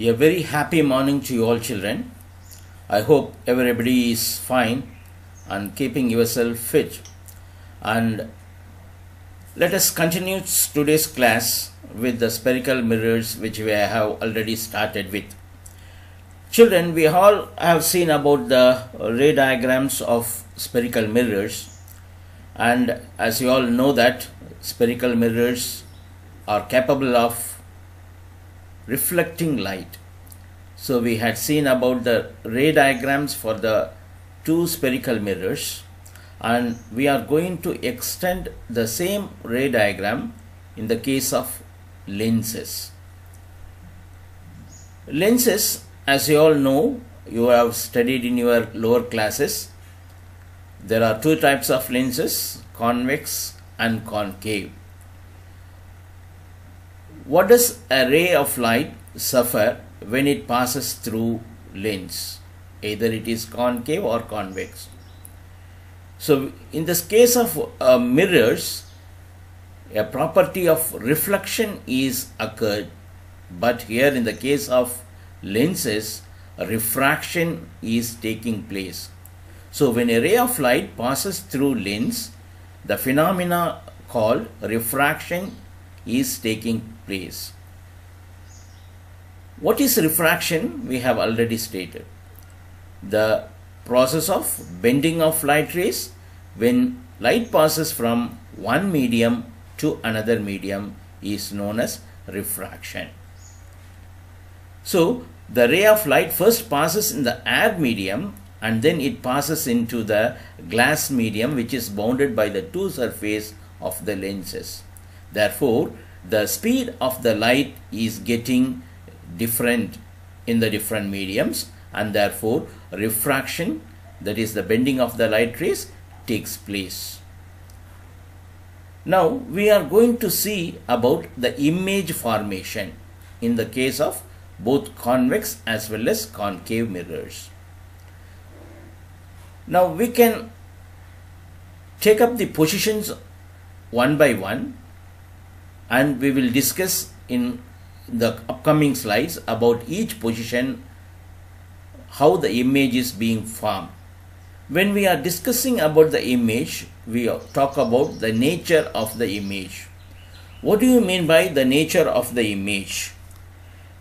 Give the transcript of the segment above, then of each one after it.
A very happy morning to you all children. I hope everybody is fine and keeping yourself fit. And let us continue today's class with the spherical mirrors which we have already started with. Children, we all have seen about the ray diagrams of spherical mirrors, and as you all know that spherical mirrors are capable of reflecting light. So we had seen about the ray diagrams for the two spherical mirrors, and we are going to extend the same ray diagram in the case of lenses. Lenses, as you all know, you have studied in your lower classes. There are two types of lenses, convex and concave. What does a ray of light suffer when it passes through lens? Either it is concave or convex. So in this case of mirrors, a property of reflection is occurred, but here in the case of lenses, refraction is taking place. So when a ray of light passes through lens, the phenomena called refraction is taking place. What is refraction? We have already stated. The process of bending of light rays when light passes from one medium to another medium is known as refraction. So the ray of light first passes in the air medium and then it passes into the glass medium which is bounded by the two surfaces of the lenses. Therefore, the speed of the light is getting different in the different mediums, and therefore refraction, that is the bending of the light rays, takes place. Now we are going to see about the image formation in the case of both convex as well as concave mirrors. Now we can take up the positions one by one, and we will discuss in the upcoming slides about each position, how the image is being formed. When we are discussing about the image, we talk about the nature of the image. What do you mean by the nature of the image?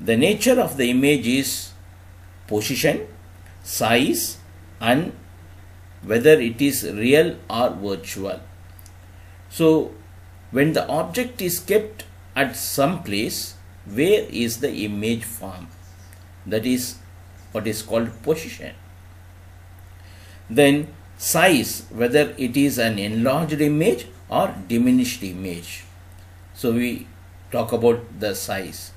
The nature of the image is position, size, and whether it is real or virtual. So when the object is kept at some place, where is the image formed? That is what is called position. Then size, whether it is an enlarged image or diminished image. So we talk about the size.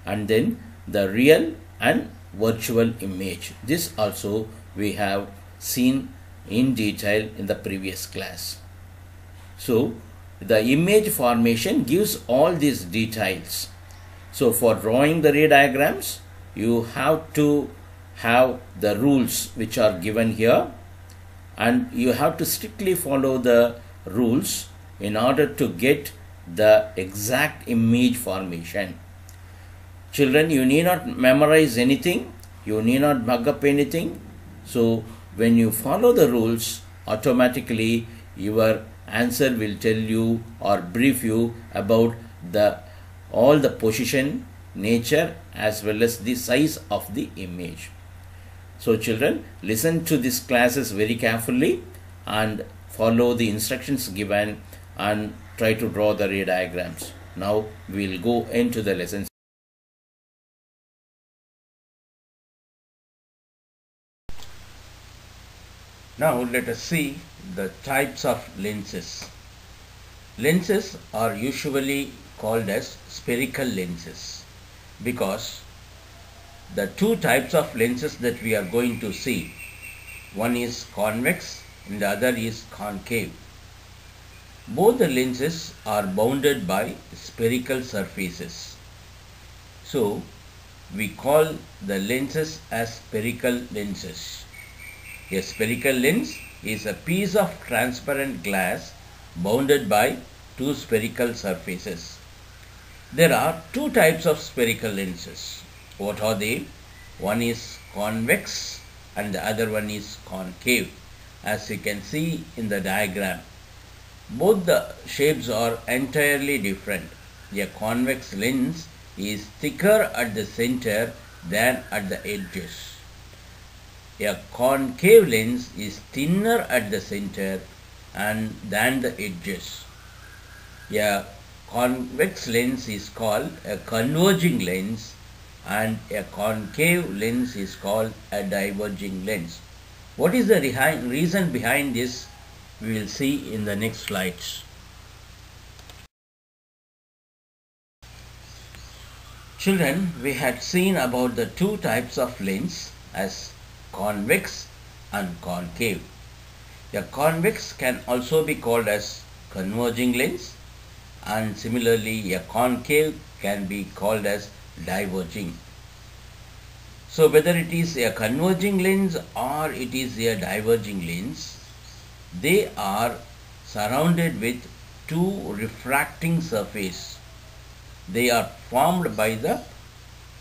And then the real and virtual image. This also we have seen in detail in the previous class. So the image formation gives all these details. So for drawing the ray diagrams, you have to have the rules which are given here, and you have to strictly follow the rules in order to get the exact image formation. Children, you need not memorize anything, you need not mug up anything. So when you follow the rules, automatically your answer will tell you or brief you about all the position, nature, as well as the size of the image. So children, listen to these classes very carefully and follow the instructions given and try to draw the ray diagrams. Now we will go into the lessons. Now let us see the types of lenses. Lenses are usually called as spherical lenses because the two types of lenses that we are going to see, one is convex and the other is concave. Both the lenses are bounded by spherical surfaces. So we call the lenses as spherical lenses. A spherical lens is a piece of transparent glass bounded by two spherical surfaces. There are two types of spherical lenses. What are they? One is convex and the other one is concave. As you can see in the diagram, both the shapes are entirely different. A convex lens is thicker at the center than at the edges. A concave lens is thinner at the center and than the edges. A convex lens is called a converging lens and a concave lens is called a diverging lens. What is the reason behind this? We will see in the next slides. Children, we had seen about the two types of lens as convex and concave. A convex can also be called as converging lens, and similarly a concave can be called as diverging. So whether it is a converging lens or it is a diverging lens, they are surrounded with two refracting surface. They are formed by the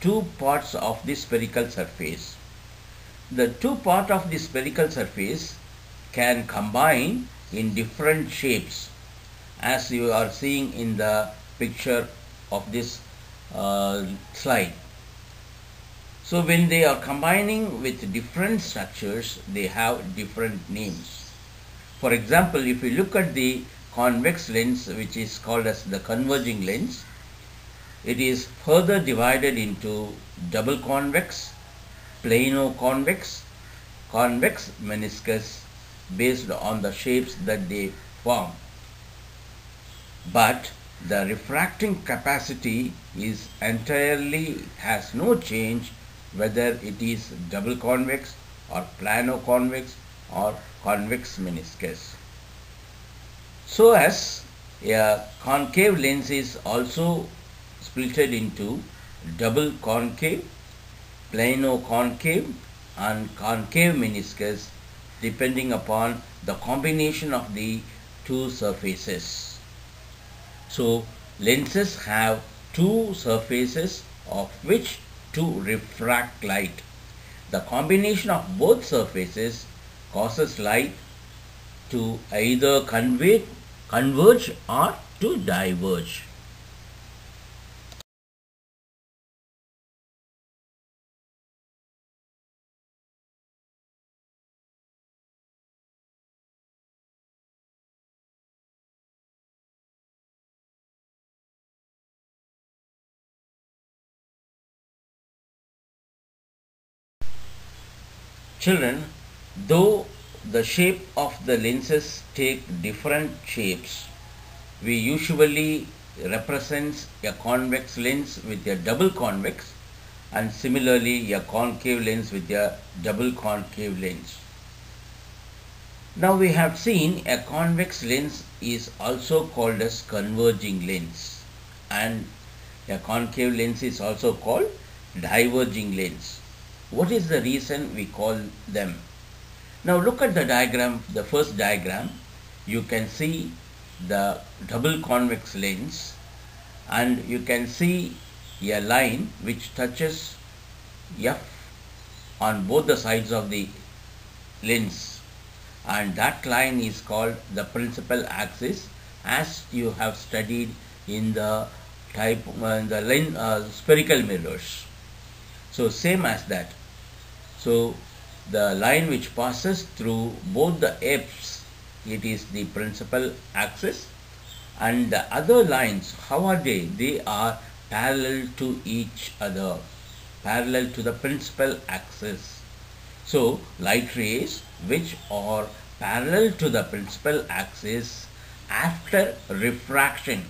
two parts of the spherical surface. The two parts of the spherical surface can combine in different shapes, as you are seeing in the picture of this slide. So when they are combining with different structures, they have different names. For example, if you look at the convex lens, which is called as the converging lens, it is further divided into double convex, plano-convex, convex meniscus, based on the shapes that they form. But the refracting capacity is entirely has no change whether it is double convex or plano-convex or convex meniscus. So as a concave lens is also splitted into double concave, plano-concave and concave meniscus, depending upon the combination of the two surfaces. So lenses have two surfaces of which to refract light. The combination of both surfaces causes light to either converge or to diverge. Children, though the shape of the lenses take different shapes, we usually represent a convex lens with a double convex and similarly a concave lens with a double concave lens. Now we have seen a convex lens is also called as converging lens and a concave lens is also called diverging lens. What is the reason we call them? Now look at the diagram, the first diagram. You can see the double convex lens and you can see a line which touches F on both the sides of the lens, and that line is called the principal axis, as you have studied in the spherical mirrors. So same as that. So the line which passes through both the F's, it is the principal axis, and the other lines, how are they? They are parallel to each other, parallel to the principal axis. So light rays which are parallel to the principal axis after refraction.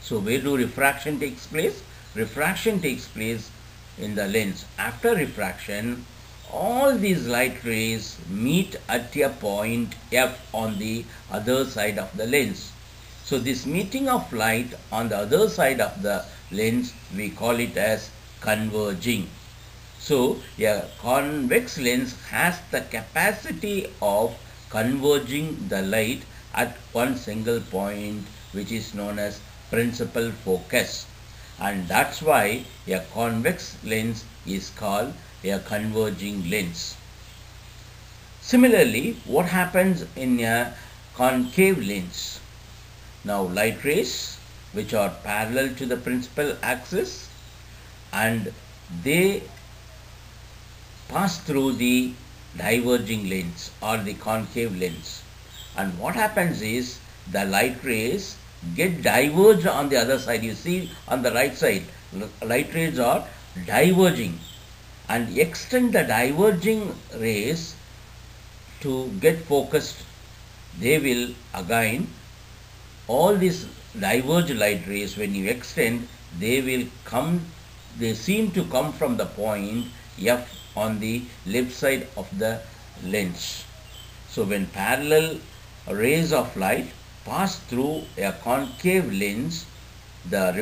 So where do refraction takes place? Refraction takes place in the lens. After refraction, all these light rays meet at a point F on the other side of the lens. So this meeting of light on the other side of the lens, we call it as converging. So a convex lens has the capacity of converging the light at one single point, which is known as principal focus, and that's why a convex lens is called a converging lens. Similarly, what happens in a concave lens? Now, light rays which are parallel to the principal axis, and they pass through the diverging lens or the concave lens. And what happens is the light rays get diverged on the other side. You see on the right side, light rays are diverging, and extend the diverging rays to get focused. They will again, all these diverged light rays, when you extend, they seem to come from the point F on the left side of the lens. So when parallel rays of light pass through a concave lens, the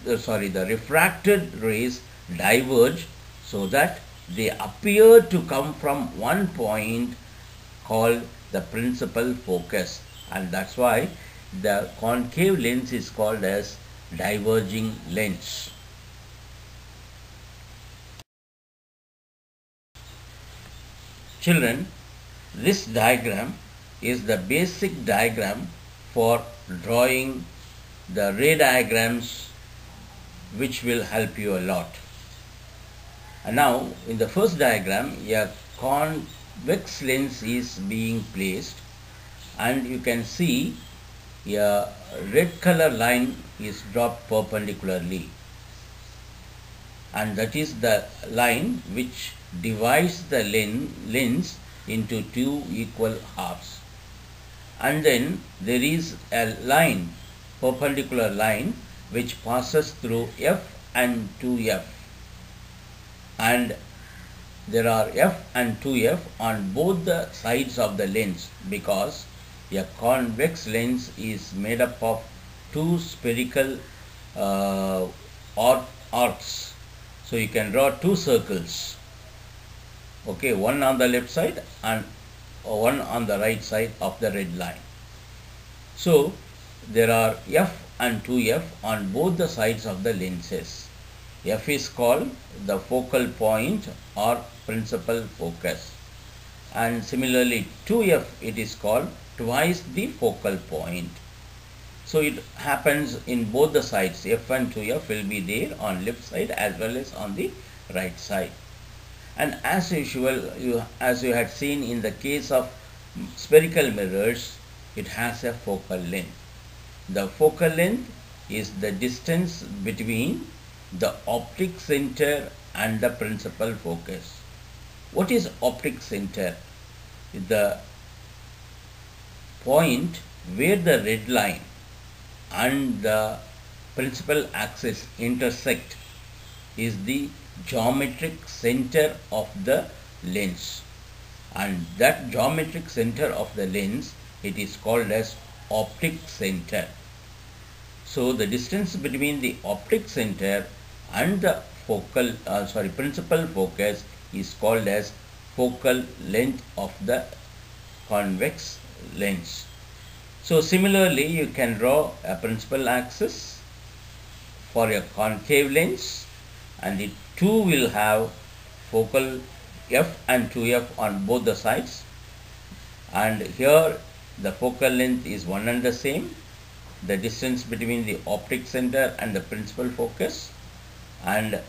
refracted rays diverge so that they appear to come from one point called the principal focus, and that's why the concave lens is called as diverging lens. Children, this diagram is the basic diagram for drawing the ray diagrams, which will help you a lot. And now in the first diagram, a convex lens is being placed, and you can see a red color line is dropped perpendicularly, and that is the line which divides the lens into two equal halves. And then there is a line, perpendicular line, which passes through F and 2F, and there are F and 2F on both the sides of the lens, because a convex lens is made up of two spherical arcs. So you can draw two circles, okay, one on the left side and one on the right side of the red line. So there are F and 2F on both the sides of the lenses. F is called the focal point or principal focus, and similarly 2F, it is called twice the focal point. So it happens in both the sides. F and 2F will be there on left side as well as on the right side. And as usual, as you had seen in the case of spherical mirrors, it has a focal length. The focal length is the distance between the optic center and the principal focus. What is optic center? The point where the red line and the principal axis intersect is the geometric center of the lens, and that geometric center of the lens, it is called as optic center. So the distance between the optic center and the principal focus is called as focal length of the convex lens. So similarly, you can draw a principal axis for a concave lens, and it too will have focal F and 2F on both the sides, and here the focal length is one and the same, the distance between the optic center and the principal focus, and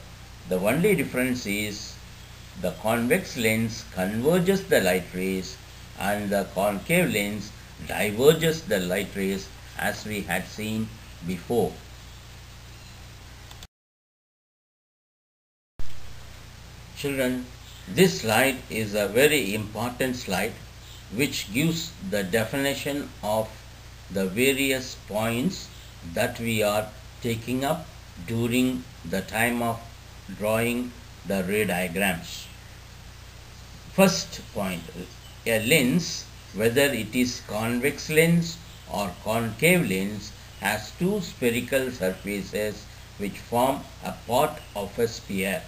the only difference is the convex lens converges the light rays and the concave lens diverges the light rays, as we had seen before. Children, this slide is a very important slide which gives the definition of the various points that we are taking up during the time of drawing the ray diagrams. First point, a lens, whether it is convex lens or concave lens, has two spherical surfaces which form a part of a sphere.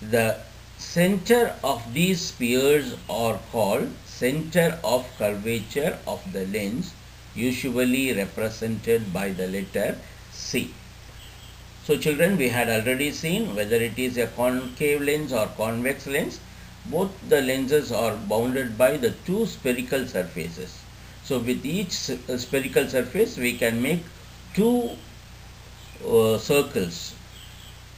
The center of these spheres are called center of curvature of the lens, usually represented by the letter C. So children, we had already seen whether it is a concave lens or convex lens, both the lenses are bounded by the two spherical surfaces. So with each spherical surface we can make two circles.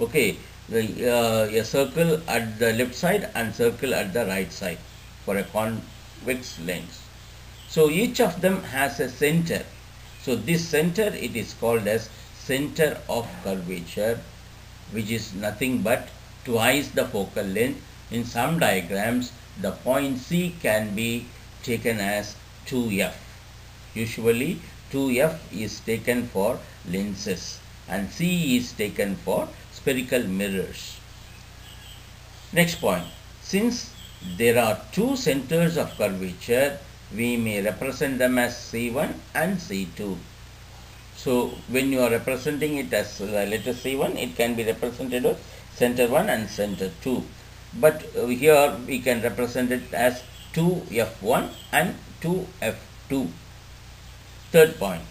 Okay, a circle at the left side and circle at the right side for a convex lens. So each of them has a center. So this center, it is called as center of curvature, which is nothing but twice the focal length. In some diagrams, the point C can be taken as 2f. Usually 2f is taken for lenses and C is taken for spherical mirrors. Next point, since there are two centers of curvature, we may represent them as C1 and C2. So when you are representing it as letter C1, it can be represented as center 1 and center 2. But here we can represent it as 2f1 and 2f2. Third point,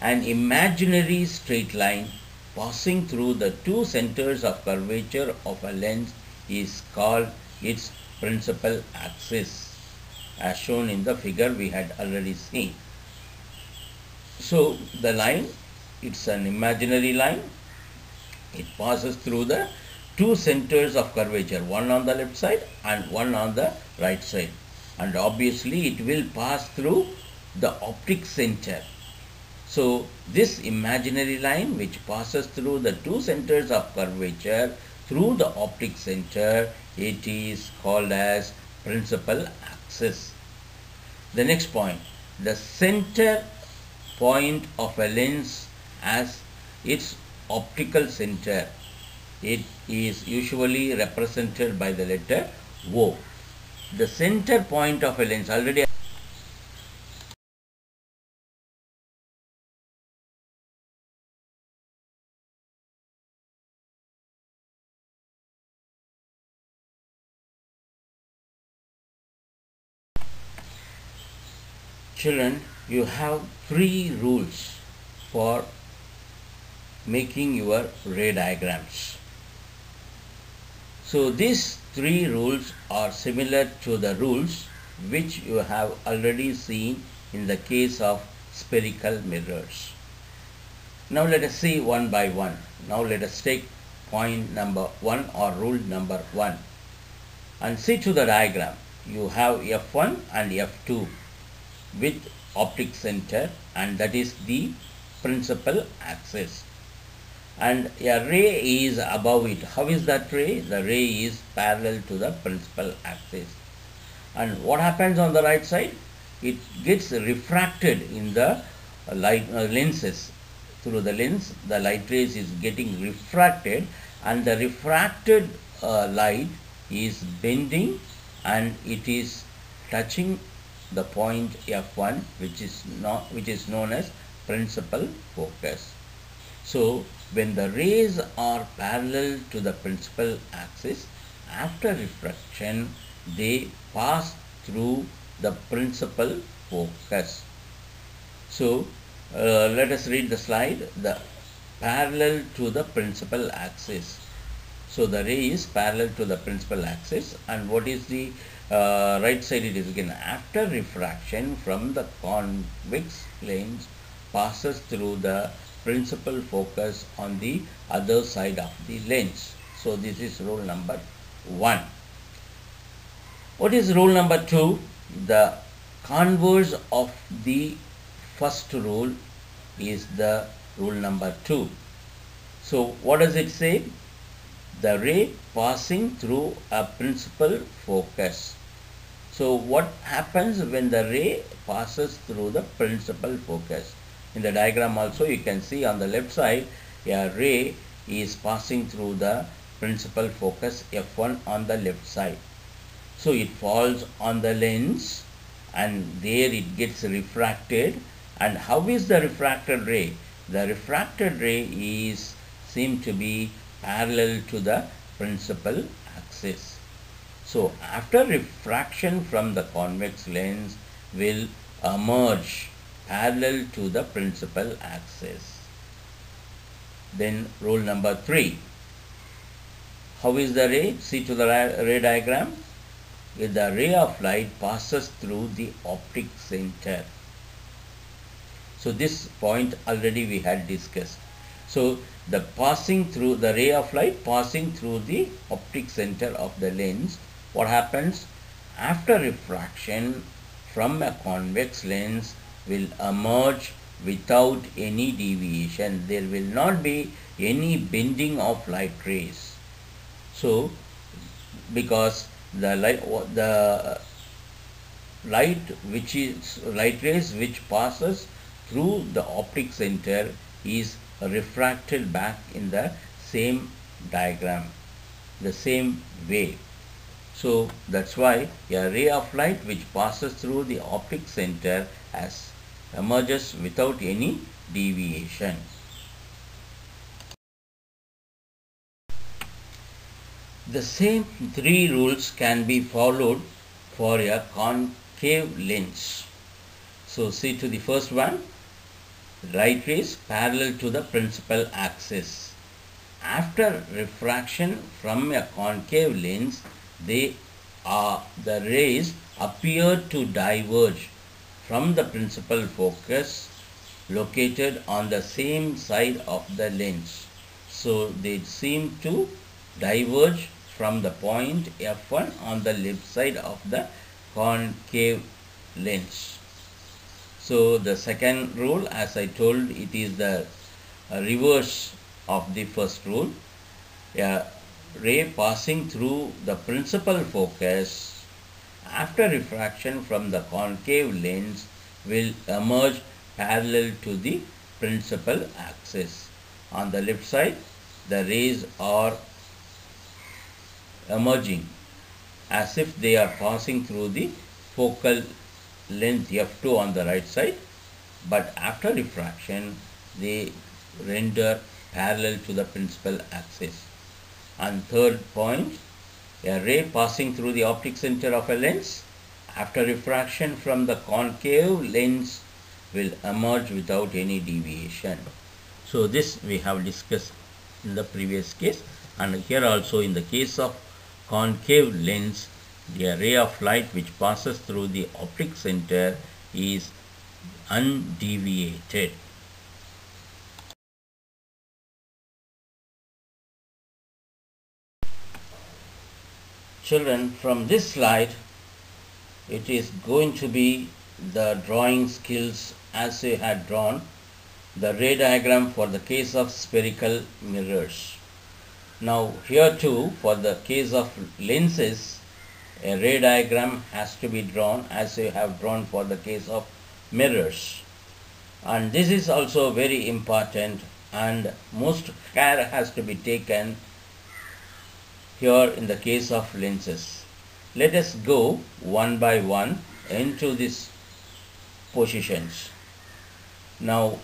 an imaginary straight line passing through the two centers of curvature of a lens is called its principal axis, as shown in the figure we had already seen. So the line, it's an imaginary line. It passes through the two centers of curvature, one on the left side and one on the right side. And obviously it will pass through the optic center. So this imaginary line which passes through the two centers of curvature through the optic center, it is called as principal axis. The next point, the center point of a lens as its optical center. It is usually represented by the letter O. The center point of a lens, already children, you have three rules for making your ray diagrams. So these three rules are similar to the rules which you have already seen in the case of spherical mirrors. Now let us see one by one. Now let us take point number 1 or rule number 1 and see to the diagram. You have F1 and F2 with optic center, and that is the principal axis, and a ray is above it. How is that ray? The ray is parallel to the principal axis. And what happens on the right side? It gets refracted in the light lenses. Through the lens, the light rays is getting refracted, and the refracted light is bending and it is touching the point F1, which is known as principal focus. So when the rays are parallel to the principal axis, after refraction they pass through the principal focus. So let us read the slide. The parallel to the principal axis. So the ray is parallel to the principal axis, and what is the right side? It is again after refraction from the convex lens passes through the principal focus on the other side of the lens. So this is rule number 1. What is rule number 2? The converse of the first rule is the rule number 2. So what does it say? The ray passing through a principal focus. So what happens when the ray passes through the principal focus? In the diagram also you can see on the left side a ray is passing through the principal focus F1 on the left side. So it falls on the lens and there it gets refracted. And how is the refracted ray? The refracted ray is seen to be parallel to the principal axis. So after refraction from the convex lens will emerge parallel to the principal axis. Then rule number 3. How is the ray? See to the ray diagram. If the ray of light passes through the optic center. So this point already we had discussed. So the ray of light passing through the optic center of the lens, what happens? After refraction from a convex lens will emerge without any deviation. There will not be any bending of light rays. So because the light rays which passes through the optic center is refracted back in the same diagram, the same way. So that's why a ray of light which passes through the optic center emerges without any deviation. The same 3 rules can be followed for a concave lens. So see to the first one. Light rays parallel to the principal axis. After refraction from a concave lens, the rays appear to diverge from the principal focus located on the same side of the lens. So they seem to diverge from the point F1 on the left side of the concave lens. So the second rule, as I told, it is the reverse of the first rule. A ray passing through the principal focus after refraction from the concave lens will emerge parallel to the principal axis. On the left side, the rays are emerging as if they are passing through the focal length F2 on the right side, but after refraction they render parallel to the principal axis. And third point, a ray passing through the optic center of a lens after refraction from the concave lens will emerge without any deviation. So this we have discussed in the previous case, and here also in the case of concave lens, the ray of light which passes through the optic center is undeviated. Children, from this slide, it is going to be the drawing skills as you had drawn the ray diagram for the case of spherical mirrors. Now here too, for the case of lenses, a ray diagram has to be drawn as you have drawn for the case of mirrors. And this is also very important, and most care has to be taken here in the case of lenses. Let us go one by one into these positions. Now,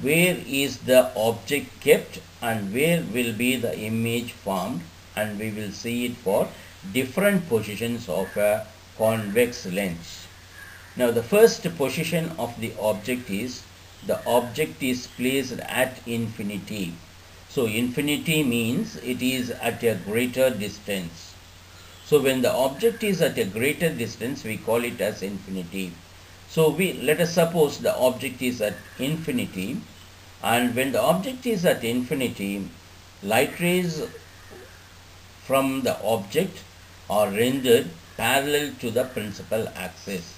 where is the object kept and where will be the image formed, and we will see it for different positions of a convex lens. Now the first position of the object is placed at infinity. So infinity means it is at a greater distance. So when the object is at a greater distance, we call it as infinity. So let us suppose the object is at infinity, and when the object is at infinity, light rays from the object are rendered parallel to the principal axis.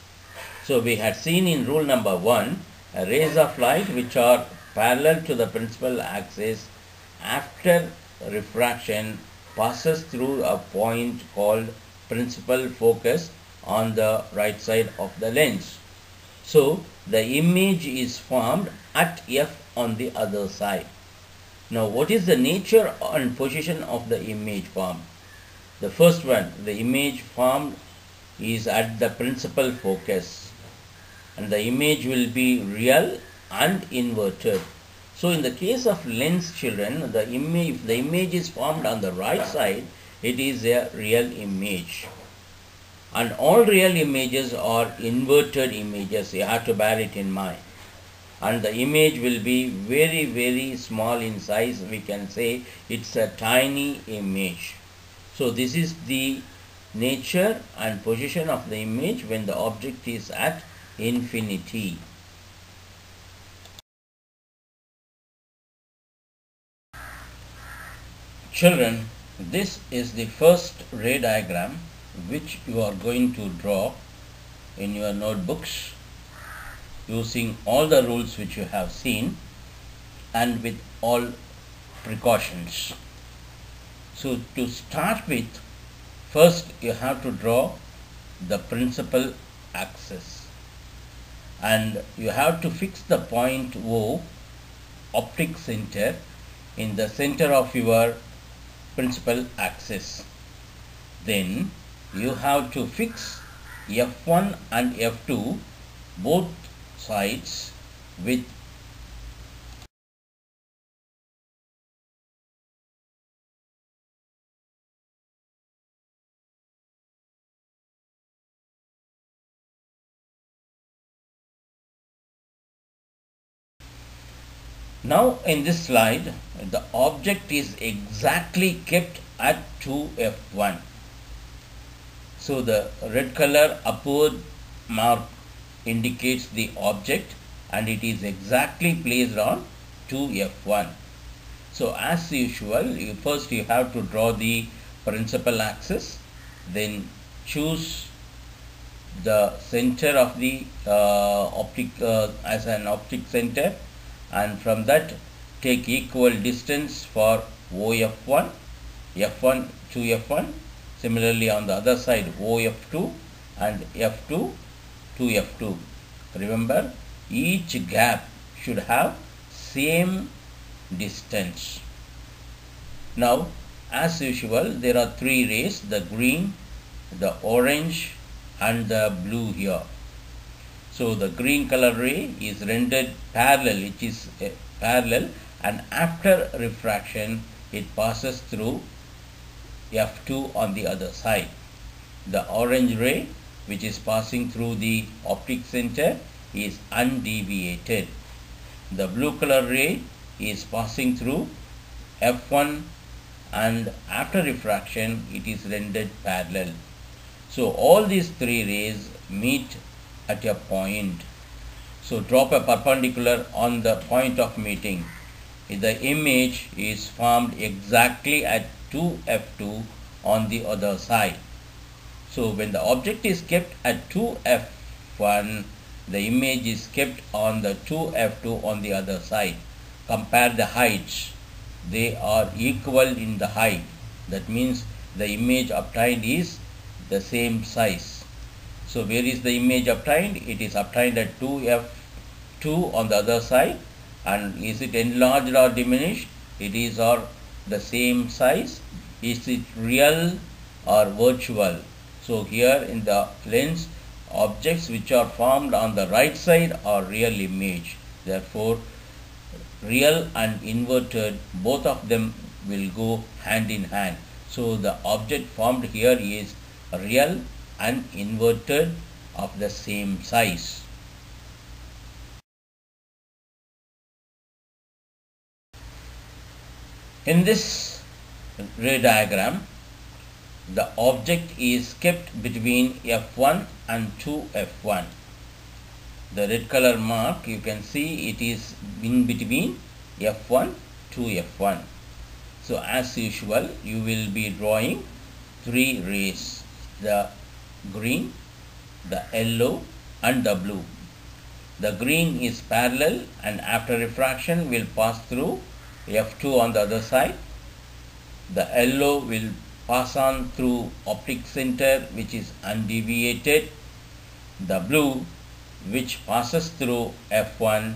So we had seen in rule number 1, rays of light which are parallel to the principal axis after refraction passes through a point called principal focus on the right side of the lens. So the image is formed at F on the other side. Now what is the nature and position of the image formed? The first one, the image formed is at the principal focus, and the image will be real and inverted. So in the case of lens, children, if the image is formed on the right side, it is a real image. And all real images are inverted images. You have to bear it in mind. and the image will be very, very small in size. We can say it's a tiny image. So this is the nature and position of the image when the object is at infinity. Children, this is the first ray diagram which you are going to draw in your notebooks using all the rules which you have seen and with all precautions. So to start with, first you have to draw the principal axis and you have to fix the point O, optic center, in the center of your principal axis. Then you have to fix F1 and F2 both sides with Now in this slide, the object is exactly kept at 2F1. So the red color upward mark indicates the object and it is exactly placed on 2F1. So as usual, first you have to draw the principal axis, then choose the center of the optic as an optic center, and from that take equal distance for OF1, F1 to F1. Similarly on the other side OF2 and F2 to F2. Remember, each gap should have same distance. Now as usual, there are three rays, the green, the orange and the blue here. So the green color ray is rendered parallel, it is parallel, and after refraction it passes through F2 on the other side. The orange ray, which is passing through the optic center, is undeviated. The blue color ray is passing through F1 and after refraction it is rendered parallel. So all these three rays meet at a point. So drop a perpendicular on the point of meeting. The image is formed exactly at 2F2 on the other side. So when the object is kept at 2F1, the image is kept on the 2F2 on the other side. Compare the heights. They are equal in the height. That means the image obtained is the same size. So where is the image obtained? It is obtained at 2F2 on the other side. And is it enlarged or diminished? It is or the same size. Is it real or virtual? So here in the lens, objects which are formed on the right side are real image. Therefore, real and inverted, both of them will go hand in hand. So the object formed here is real and inverted of the same size. In this ray diagram, the object is kept between F1 and 2F1. The red color mark, you can see it is in between F1 to F1. So as usual, you will be drawing three rays, the green, the yellow and the blue. The green is parallel and after refraction will pass through F2 on the other side. The yellow will pass on through optic center, which is undeviated. The blue, which passes through F1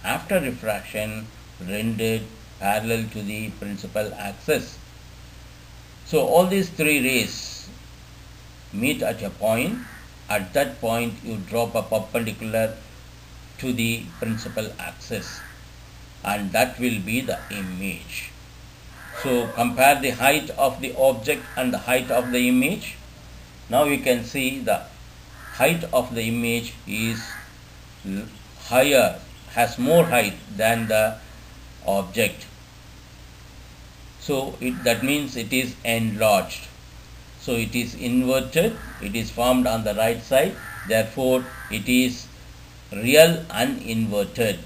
after refraction, rendered parallel to the principal axis. So all these three rays meet at a point. At that point you drop a perpendicular to the principal axis and that will be the image. So compare the height of the object and the height of the image. Now you can see the height of the image is higher, has more height than the object. So that means it is enlarged. So it is inverted, it is formed on the right side, therefore it is real and inverted.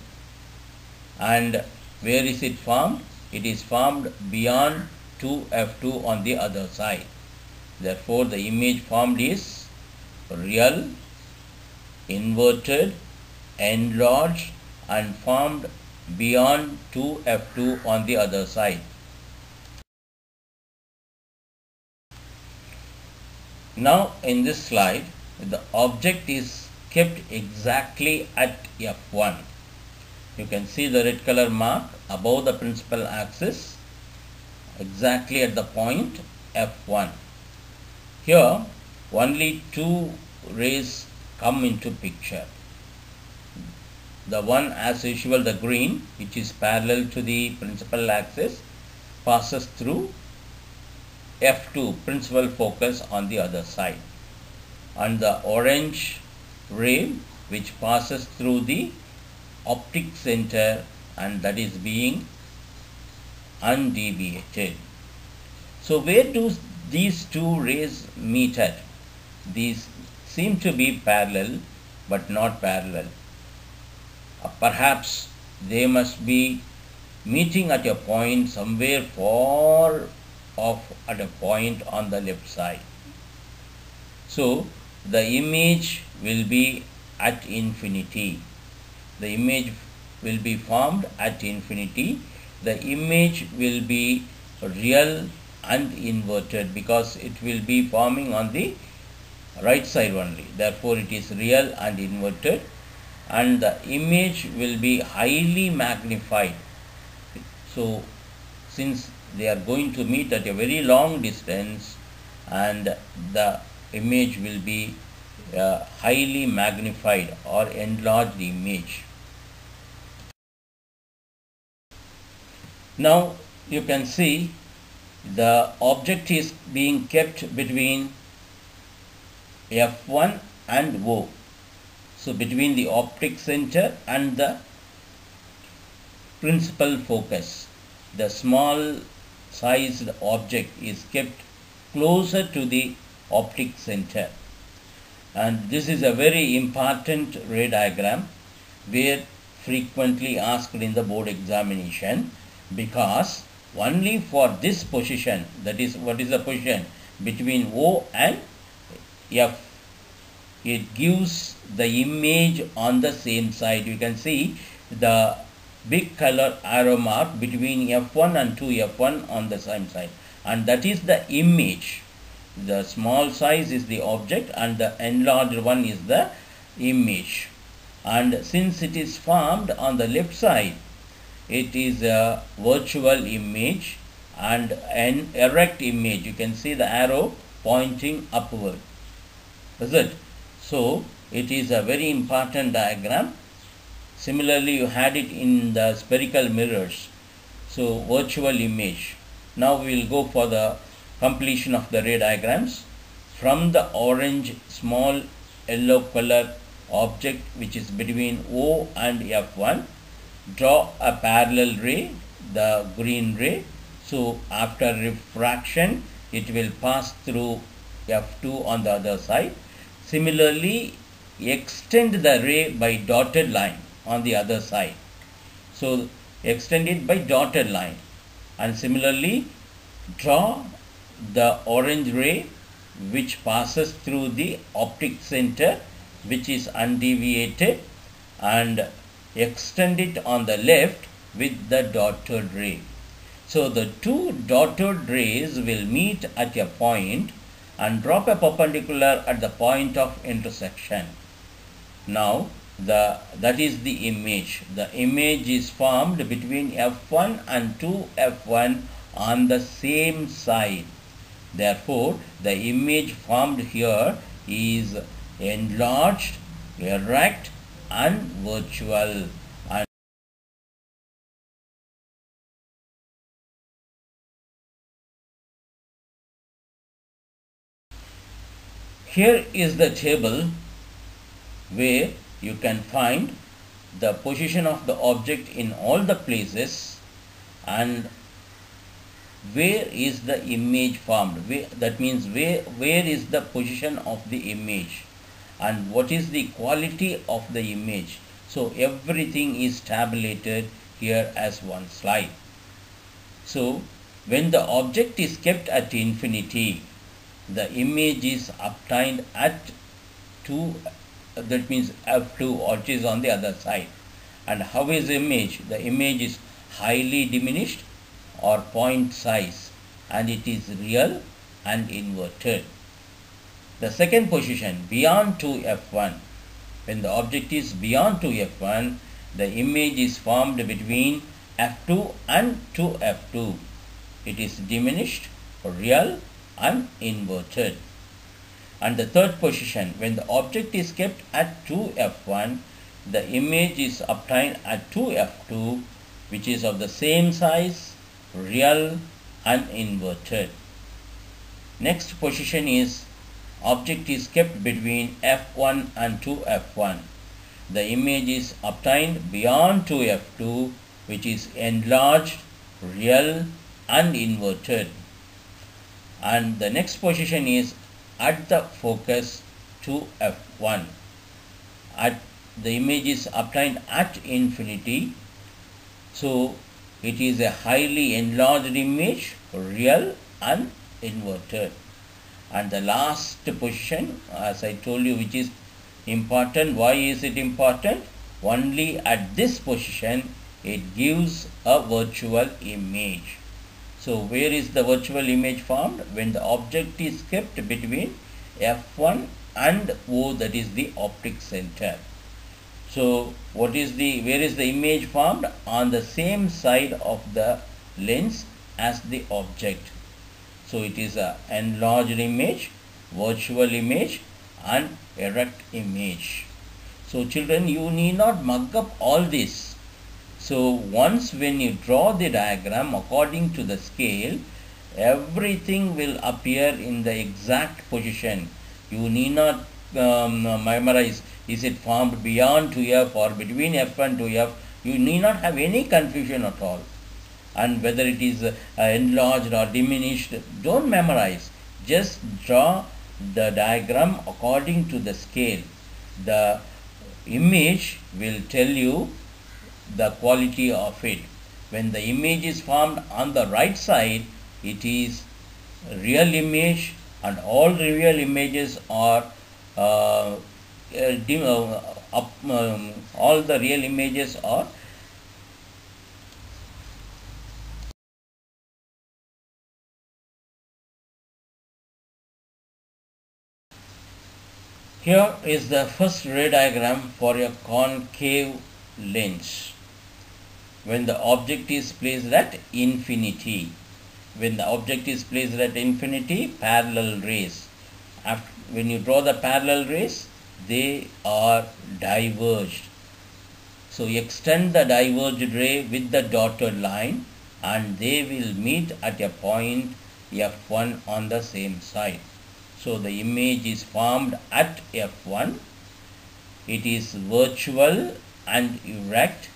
And where is it formed? It is formed beyond 2f2 on the other side. Therefore the image formed is real, inverted, enlarged and formed beyond 2f2 on the other side. Now in this slide, the object is kept exactly at f1. You can see the red color mark above the principal axis, exactly at the point f1. Here only two rays come into picture. The one, as usual, the green, which is parallel to the principal axis, passes through f2, principal focus, on the other side, and the orange ray which passes through the optic center, and that is being undeviated. So where do these two rays meet at? These seem to be parallel but not parallel. Perhaps they must be meeting at a point somewhere far off, at a point on the left side. So the image will be at infinity. The image will be formed at infinity. The image will be real and inverted because it will be forming on the right side only. Therefore it is real and inverted, and the image will be highly magnified. So since they are going to meet at a very long distance, and the image will be highly magnified or enlarged image. Now you can see the object is being kept between f1 and O. So between the optic center and the principal focus, the small sized object is kept closer to the optic center. And this is a very important ray diagram, where frequently asked in the board examination, because only for this position, that is, what is the position between O and F, it gives the image on the same side. You can see the big color arrow mark between f1 and 2f1 on the same side, and that is the image. The small size is the object and the enlarged one is the image. And since it is formed on the left side, it is a virtual image and an erect image. You can see the arrow pointing upward. Is it? So it is a very important diagram. Similarly, you had it in the spherical mirrors. So virtual image. Now we will go for the completion of the ray diagrams. From the orange small yellow color object which is between O and F1, draw a parallel ray, the green ray. So after refraction, it will pass through F2 on the other side. Similarly, extend the ray by dotted line on the other side. So extend it by dotted line, and similarly draw the orange ray which passes through the optic center, which is undeviated, and extend it on the left with the dotted ray. So the two dotted rays will meet at a point and drop a perpendicular at the point of intersection. Now that is the image. The image is formed between f1 and 2f1 on the same side. Therefore, the image formed here is enlarged, erect, and virtual. And here is the table where you can find the position of the object in all the places, and where is the image formed. That means where is the position of the image and what is the quality of the image. So everything is tabulated here as one slide. So when the object is kept at infinity, the image is obtained at 2, that means f2, which is on the other side. And how is the image? The image is highly diminished or point size, and it is real and inverted. The second position, beyond 2f1, when the object is beyond 2f1, the image is formed between f2 and 2f2. It is diminished, real and inverted. And the third position, when the object is kept at 2f1, the image is obtained at 2f2, which is of the same size, real and inverted. Next position is object is kept between f1 and 2f1. The image is obtained beyond 2f2, which is enlarged, real and inverted. And the next position is at the focus 2f1. The image is obtained at infinity, so it is a highly enlarged image, real and inverted. And the last position, as I told you, which is important. Why is it important? Only at this position it gives a virtual image. So where is the virtual image formed? When the object is kept between f1 and O, that is the optic center. So where is the image formed? On the same side of the lens as the object. So it is an enlarged image, virtual image and erect image. So children, you need not mug up all this. So once when you draw the diagram according to the scale, everything will appear in the exact position. You need not memorize, is it formed beyond 2f or between f and 2f. You need not have any confusion at all. And whether it is enlarged or diminished, don't memorize. Just draw the diagram according to the scale. The image will tell you the quality of it. When the image is formed on the right side, it is real image, and all real images are all the real images are Here is the first ray diagram for a concave lens. When the object is placed at infinity, parallel rays. When you draw the parallel rays, they are diverged. So extend the diverged ray with the dotted line, and they will meet at a point f1 on the same side. So the image is formed at f1. It is virtual and erect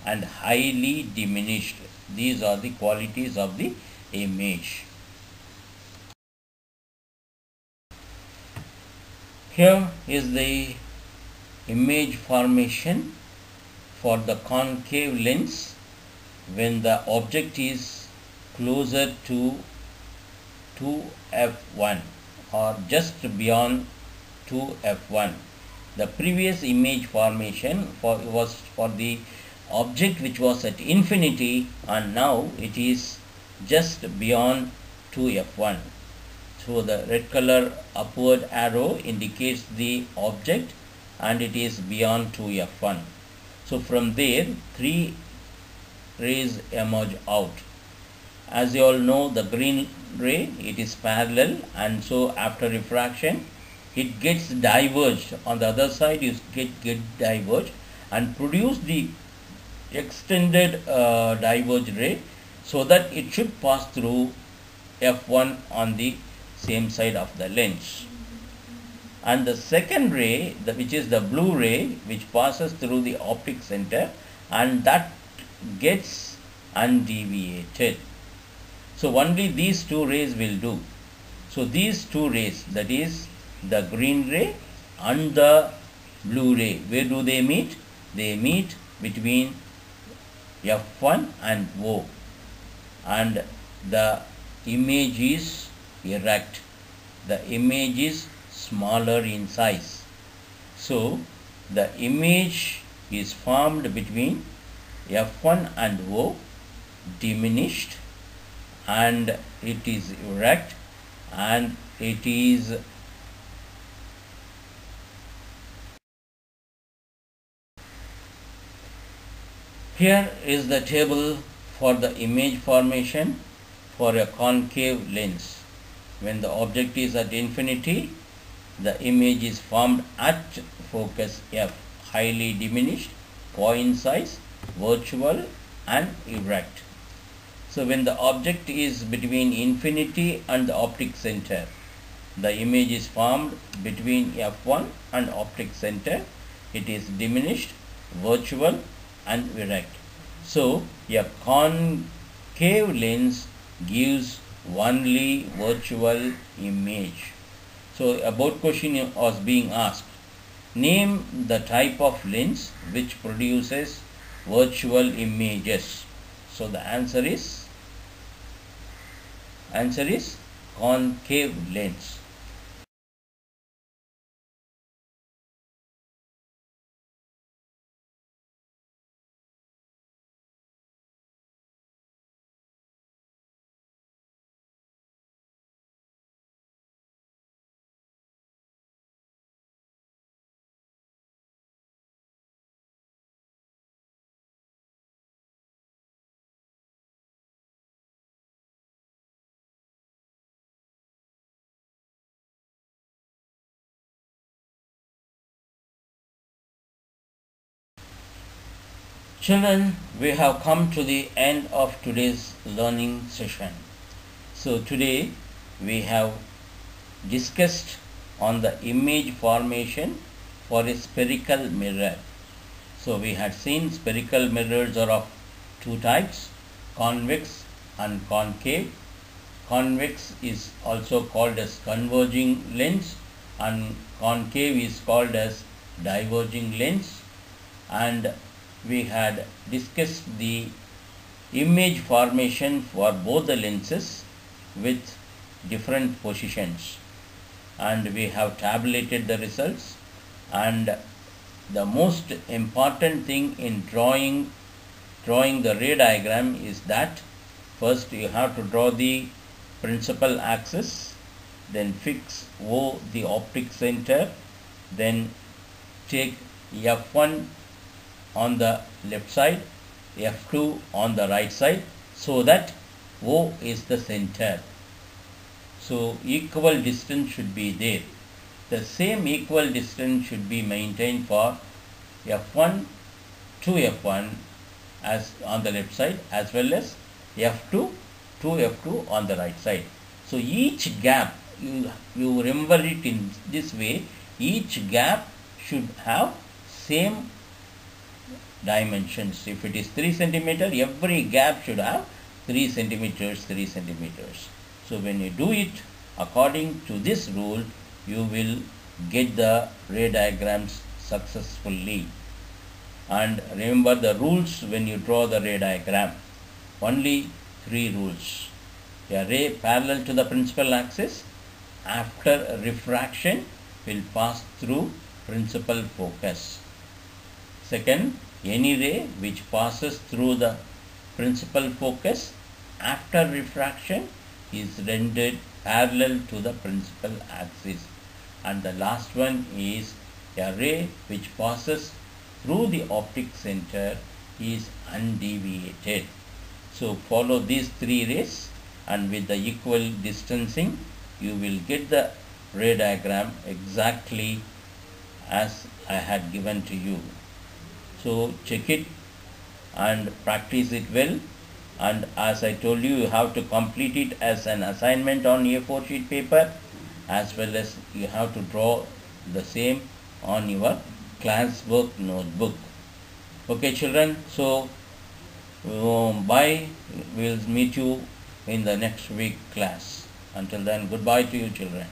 and highly diminished. These are the qualities of the image. Here is the image formation for the concave lens when the object is closer to 2f1 or just beyond 2f1. The previous image formation was for the object which was at infinity, and now it is just beyond 2f1. So the red color upward arrow indicates the object, and it is beyond 2f1. So from there 3 rays emerge out. As you all know, the green ray, it is parallel, and so after refraction it gets diverged. On the other side you get diverged and produce the extended diverged ray, so that it should pass through f1 on the same side of the lens. and the second ray, which is the blue ray, which passes through the optic center, and that gets undeviated. So only these two rays will do. So these two rays, that is the green ray and the blue ray, where do they meet? They meet between F1 and O, and the image is erect. The image is smaller in size. So the image is formed between F1 and O, diminished, and it is erect, and it is here is the table for the image formation for a concave lens. When the object is at infinity, the image is formed at focus F, highly diminished, point size, virtual, and erect. So when the object is between infinity and the optic center, the image is formed between F1 and optic center. It is diminished, virtual, and erect. So a concave lens gives only virtual image. So about question was being asked. Name the type of lens which produces virtual images. So the answer is concave lens. Children, we have come to the end of today's learning session. So today we have discussed on the image formation for a spherical mirror. So we had seen spherical mirrors are of two types, convex and concave. Convex is also called as converging lens, and concave is called as diverging lens. And we had discussed the image formation for both the lenses with different positions, and we have tabulated the results. And the most important thing in drawing the ray diagram is that first you have to draw the principal axis, then fix O, the optic center, then take F1 on the left side, F2 on the right side, so that O is the center. So equal distance should be there. The same equal distance should be maintained for F1 to F1 as on the left side, as well as F2 to F2 on the right side. So each gap, you remember it in this way, each gap should have same dimensions. If it is 3 centimeter, every gap should have 3 centimeters, 3 centimeters. So when you do it according to this rule, you will get the ray diagrams successfully. And remember the rules when you draw the ray diagram. Only 3 rules. A ray parallel to the principal axis after refraction will pass through principal focus. Second, any ray which passes through the principal focus after refraction is rendered parallel to the principal axis. And the last one is a ray which passes through the optic center is undeviated. So follow these 3 rays, and with the equal distancing you will get the ray diagram exactly as I had given to you. So check it and practice it well, and as I told you, you have to complete it as an assignment on A4 sheet paper, as well as you have to draw the same on your classwork notebook. Okay, children, so bye. We'll meet you in the next week class. Until then, goodbye to you, children.